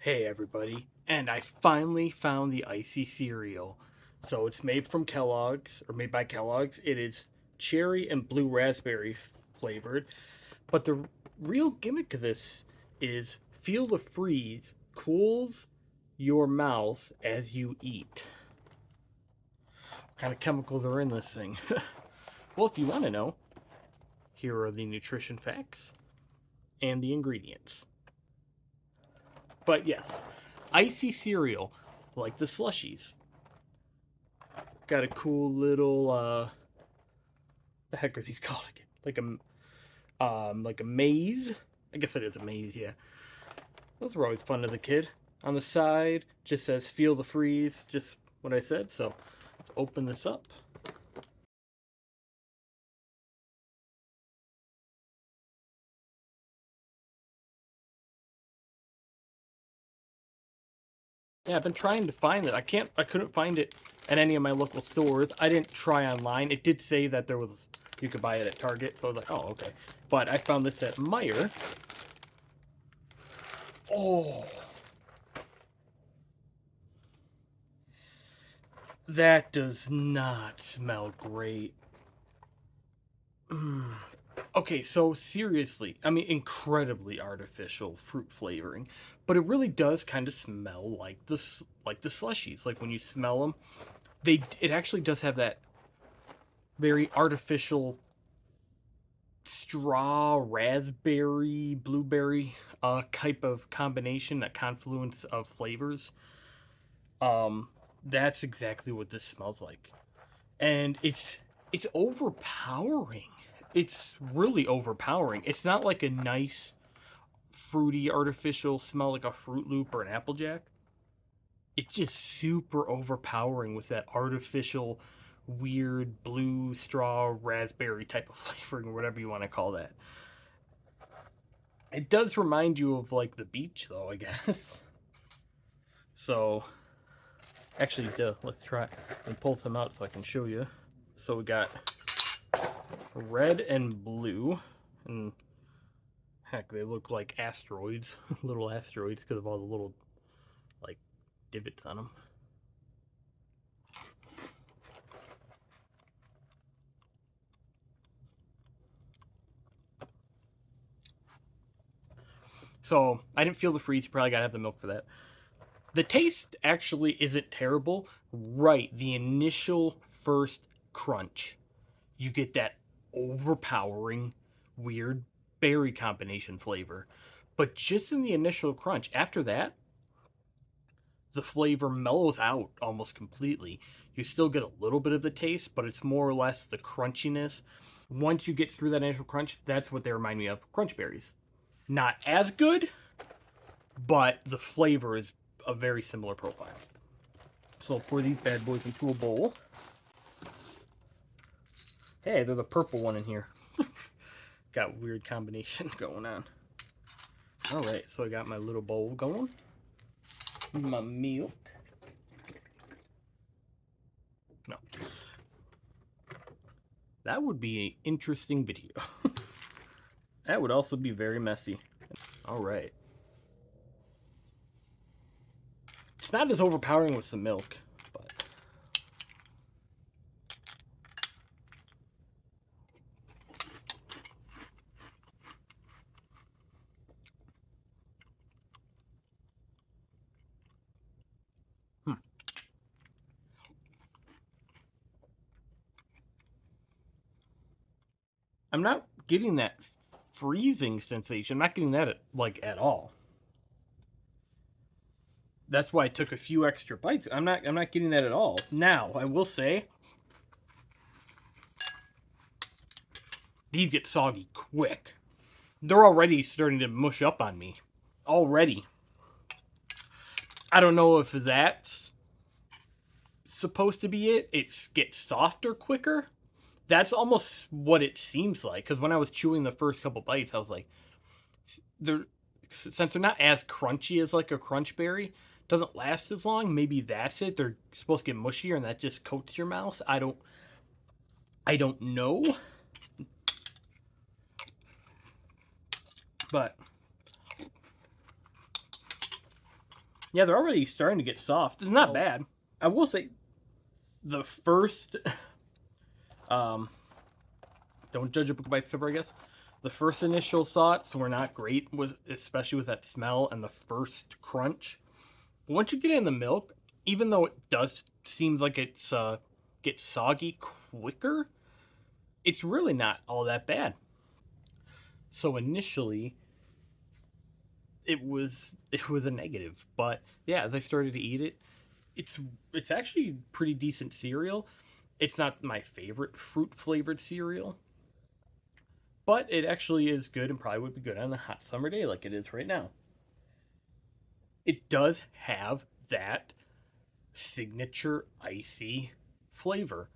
Hey everybody, and I finally found the ICEE cereal. So it's made from Kellogg's, or made by Kellogg's. It is cherry and blue raspberry flavored. But the real gimmick of this is feel the freeze cools your mouth as you eat. What kind of chemicals are in this thing? Well, if you want to know, here are the nutrition facts and the ingredients. But yes, ICEE cereal, like the slushies. Got a cool little the heck are these called again? Like a maze. I guess it is a maze, yeah. Those were always fun as a kid. On the side, just says feel the freeze, just what I said. So let's open this up. Yeah, I've been trying to find it. I couldn't find it at any of my local stores. I didn't try online. It did say that you could buy it at Target, so I was like, oh, okay. But I found this at Meijer. Oh, that does not smell great. Mm. Okay, so seriously, I mean, incredibly artificial fruit flavoring, but it really does kind of smell like like the slushies. Like when you smell them, it actually does have that very artificial straw, raspberry, blueberry type of combination, that confluence of flavors. Um, that's exactly what this smells like, and it's overpowering. It's really overpowering. It's not like a nice fruity artificial smell like a Fruit Loop or an Applejack. It's just super overpowering with that artificial weird blue straw raspberry type of flavoring or whatever you want to call that. It does remind you of like the beach though, I guess. So actually let's try and pull some out so I can show you. So we got red and blue, and heck, they look like asteroids, little asteroids because of all the little like divots on them. So I didn't feel the freeze. You probably gotta have the milk for that. The taste actually isn't terrible. Right, the initial first crunch, you get that overpowering, weird berry combination flavor. But just in the initial crunch, after that, the flavor mellows out almost completely. You still get a little bit of the taste, but it's more or less the crunchiness. Once you get through that initial crunch, that's what they remind me of, crunch berries. Not as good, but the flavor is a very similar profile. So I'll pour these bad boys into a bowl. Hey, there's a purple one in here. Got weird combination going on. All right, so I got my little bowl going. My milk. No. That would be an interesting video. That would also be very messy. All right. It's not as overpowering with some milk, but I'm not getting that freezing sensation. I'm not getting that at all. That's why I took a few extra bites. I'm not getting that at all. Now, I will say these get soggy quick. They're already starting to mush up on me. Already. I don't know if that's supposed to be it. It gets softer quicker. That's almost what it seems like. Because when I was chewing the first couple bites, I was like, they're since they're not as crunchy as like a crunch berry, doesn't last as long. Maybe that's it. They're supposed to get mushier, and that just coats your mouth. I don't know, but Yeah, they're already starting to get soft. It's not Oh, bad. I will say the first um don't judge a book by its cover, I guess. The first initial thoughts were not great, with especially with that smell and the first crunch. But once you get in the milk, even though it does seem like it's gets soggy quicker, it's really not all that bad. So initially, it was a negative, but yeah, as I started to eat it, it's it's actually pretty decent cereal. It's not my favorite fruit flavored cereal, but it actually is good and probably would be good on a hot summer day like it is right now. It does have that signature icy flavor.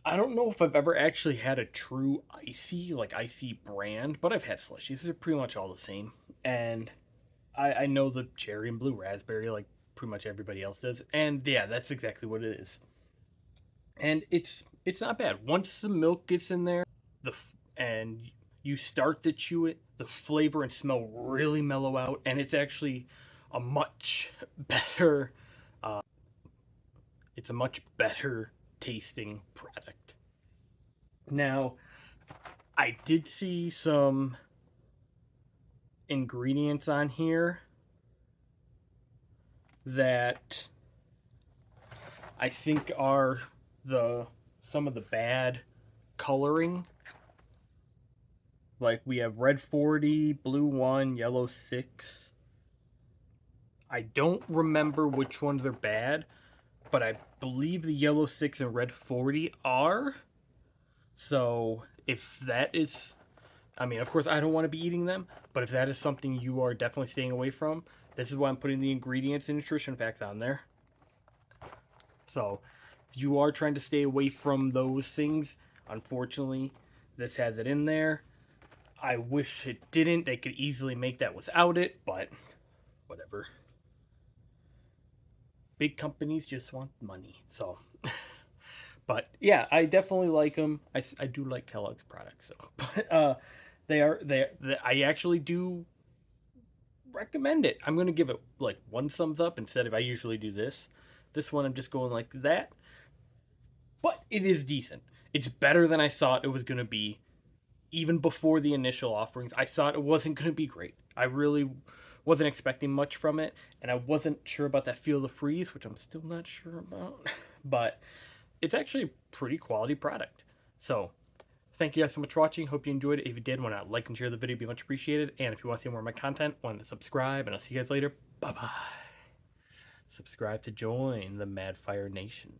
I don't know if I've ever actually had a true icy, like icy brand, but I've had slushies. They're pretty much all the same. And I know the cherry and blue raspberry like pretty much everybody else does. And yeah, that's exactly what it is. And it's not bad. Once the milk gets in there, and you start to chew it, the flavor and smell really mellow out, and it's actually a much better it's a much better tasting product. Now, I did see some ingredients on here that I think are the some of the bad coloring. Like we have red 40, blue 1, yellow 6. I don't remember which ones are bad, but I believe the yellow 6 and red 40 are. So if that is, I mean, of course, I don't want to be eating them, but if that is something you are definitely staying away from, this is why I'm putting the ingredients and nutrition facts on there. So if you are trying to stay away from those things, unfortunately, this has it in there. I wish it didn't. They could easily make that without it, but whatever. Big companies just want money. So, but yeah, I definitely like them. I do like Kellogg's products, so but they I actually do recommend it. I'm gonna give it like one thumbs up instead of I usually do this. This one I'm just going like that, but it is decent. It's better than I thought it was gonna be. Even before the initial offerings, I thought it wasn't gonna be great. I really wasn't expecting much from it, and I wasn't sure about that Feel the Freeze, which I'm still not sure about. But it's actually a pretty quality product. So thank you guys so much for watching. Hope you enjoyed it. If you did, want to like and share the video, it'd be much appreciated. And if you want to see more of my content, want to subscribe, and I'll see you guys later. Bye bye. Subscribe to join the Mad Fire Nation.